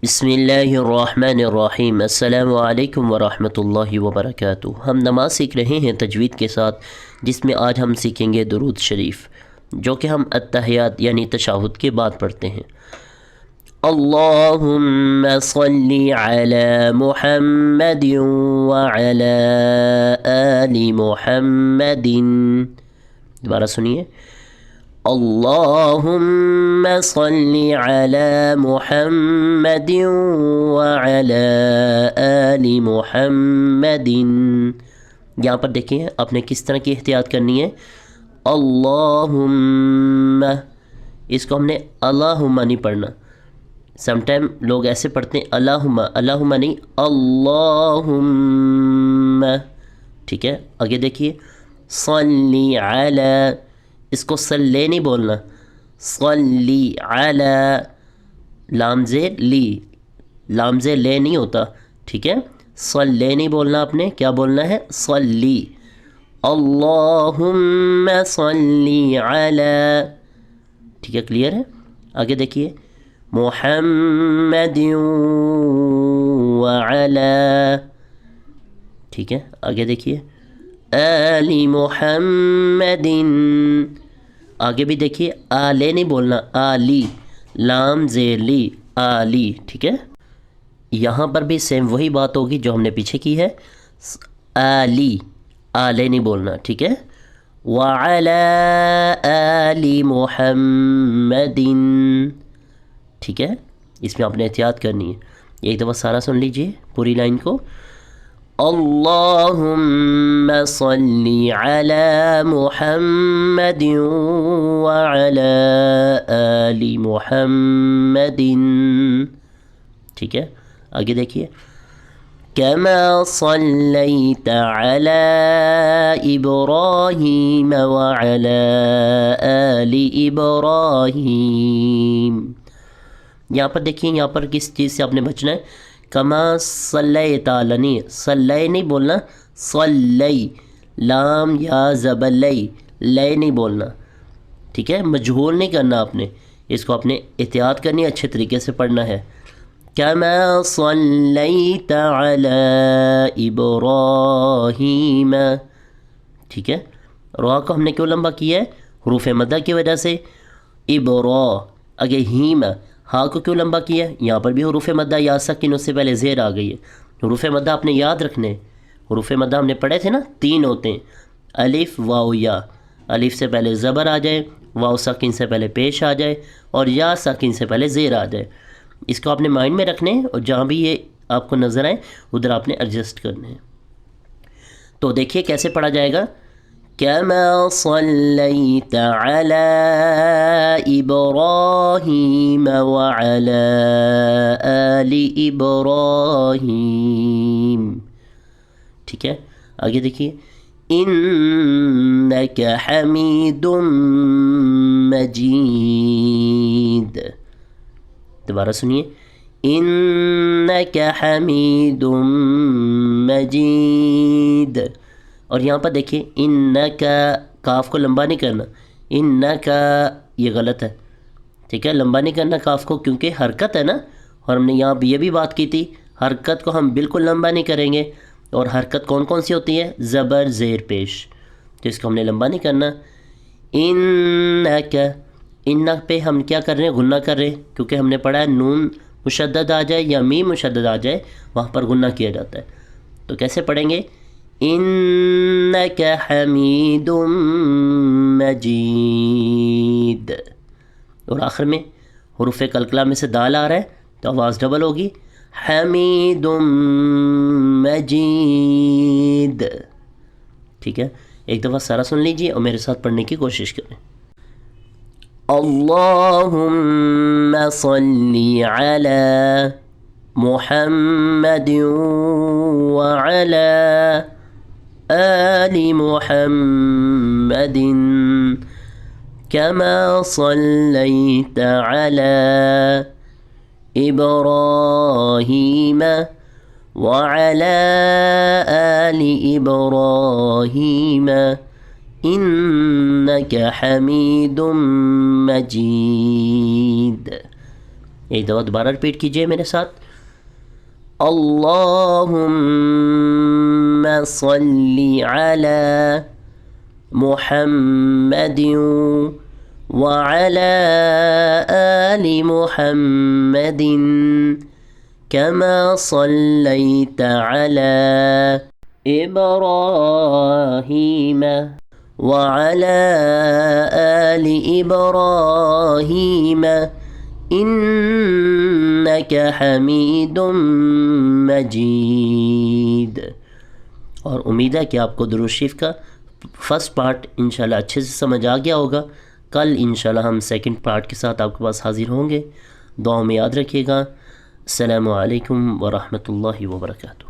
بسم اللہ الرحمن الرحیم۔ السلام علیکم ورحمۃ اللہ وبرکاتہ۔ ہم نماز سیکھ رہے ہیں تجوید کے ساتھ، جس میں آج ہم سیکھیں گے درود شریف، جو کہ ہم التحیات یعنی تشہد کے بعد پڑھتے ہیں۔ اللہم صلی علی محمد وعلی آل محمد۔ دوبارہ سنیے، اللہم صلی علی محمد وعلی آل محمد۔ یہاں پر دیکھیں آپ نے کس طرح کی احتیاط کرنی ہے۔ اللہم، اس کو ہم نے اللہم نہیں پڑھنا۔ سم ٹائم لوگ ایسے پڑھتے ہیں اللہم، اللہم نہیں، اللہم، ٹھیک ہے۔ آگے دیکھیے، صلی علی، اس کو صلی نہیں بولنا، صلی علی، لام زیر لی، لام زیر لے نہیں ہوتا، ٹھیک ہے۔ صلی نہیں بولنا، آپ نے کیا بولنا ہے؟ صلی۔ اللہم صلی علی، ٹھیک ہے، کلیئر ہے۔ آگے دیکھیے، محمد وعلی، ٹھیک ہے۔ آگے دیکھیے، آل محمد، آگے بھی دیکھیے، آلے نہیں بولنا، آلی، لام زیر لی، آلی، ٹھیک ہے۔ یہاں پر بھی سیم وہی بات ہوگی جو ہم نے پیچھے کی ہے، آلی، آلے نہیں بولنا، ٹھیک ہے۔ وعلی آل محمد، ٹھیک ہے۔ اس میں آپ نے احتیاط کرنی ہے۔ ایک دفعہ سارا سن لیجئے پوری لائن کو۔ اللہم صلی علی محمد وعلی آل محمد، ٹھیک ہے۔ آگے دیکھیے، کما صلیت علی ابراہیم وعلی آل ابراہیم۔ یہاں پر دیکھیے، یہاں پر کس چیز سے آپ نے بچنا ہے؟ کما صلیت علی، نہیں، صلی نہیں بولنا، صلی، لام یا زبر لی، لے نہیں بولنا، ٹھیک ہے۔ مجہول نہیں کرنا آپ نے، اس کو آپ نے احتیاط کرنی ہے، اچھے طریقے سے پڑھنا ہے۔ کما صلیت علی ابراہیم، ٹھیک ہے۔ را کو ہم نے کیوں لمبا کیا ہے؟ حروف مدہ کی وجہ سے۔ ابرا، اگے ہیم، ہاں کو کیوں لمبا کیا ہے؟ یہاں پر بھی حروف مدہ یا سکین، اس سے پہلے زیر آ گئی ہے۔ حروف مدہ آپ نے یاد رکھنے، حروف مدہ ہم نے پڑھے تھے نا، 3 ہوتے ہیں، الف، واو، یا۔ الف سے پہلے زبر آ جائے، واو ساکن سے پہلے پیش آ جائے، اور یا ساکن سے پہلے زیر آ جائے۔ اس کو آپ نے مائنڈ میں رکھنے ہیں، اور جہاں بھی یہ آپ کو نظر آئے ادھر آپ نے ایڈجسٹ کرنے ہیں۔ تو دیکھیے کیسے پڑھا جائے گا۔ کما صلیت علی ابراہیم وعلی آل ابراہیم، ٹھیک ہے۔ آگے دیکھیے، انک حمید مجید، دوبارہ سنیے، انک حمید مجید۔ اور یہاں پر دیکھیے، انکا، کاف کو لمبا نہیں کرنا، انکا، یہ غلط ہے، ٹھیک ہے۔ لمبا نہیں کرنا کاف کو، کیونکہ حرکت ہے نا، اور ہم نے یہاں بھی یہ بھی بات کی تھی، حرکت کو ہم بالکل لمبا نہیں کریں گے۔ اور حرکت کون کون سی ہوتی ہے؟ زبر، زیر، پیش، تو اس کو ہم نے لمبا نہیں کرنا۔ انکا، ان پہ ہم کیا کر رہے ہیں؟ غنہ کر رہے ہیں، کیونکہ ہم نے پڑھا ہے نون مشدد آ جائے یا میم مشدد آ جائے وہاں پر غنہ کیا جاتا ہے۔ تو کیسے پڑھیں گے؟ انک حمید مجید۔ اور آخر میں حروف قلقلہ میں سے دال آ رہا ہے تو آواز ڈبل ہوگی، حمید مجید، ٹھیک ہے۔ ایک دفعہ سارا سن لیجیے اور میرے ساتھ پڑھنے کی کوشش کریں۔ اللہم صلی علی محمد وعلی آل محمد کما صلیت علی ابراہیم وعلی آل ابراہیم انک حمید مجید۔ ایک دفعہ دوبارہ رپیٹ کیجئے میرے ساتھ. اللہم صلی علی محمد وعلى آل محمد كما صليت على إبراهيم وعلى آل إبراهيم إنك حميد مجيد. اور امید ہے کہ آپ کو درود شریف کا فرسٹ پارٹ انشاءاللہ اچھے سے سمجھ آ گیا ہوگا. کل انشاءاللہ ہم سیکنڈ پارٹ کے ساتھ آپ کے پاس حاضر ہوں گے. دعاؤں میں یاد رکھیے گا. السلام علیکم ورحمۃ اللہ وبرکاتہ.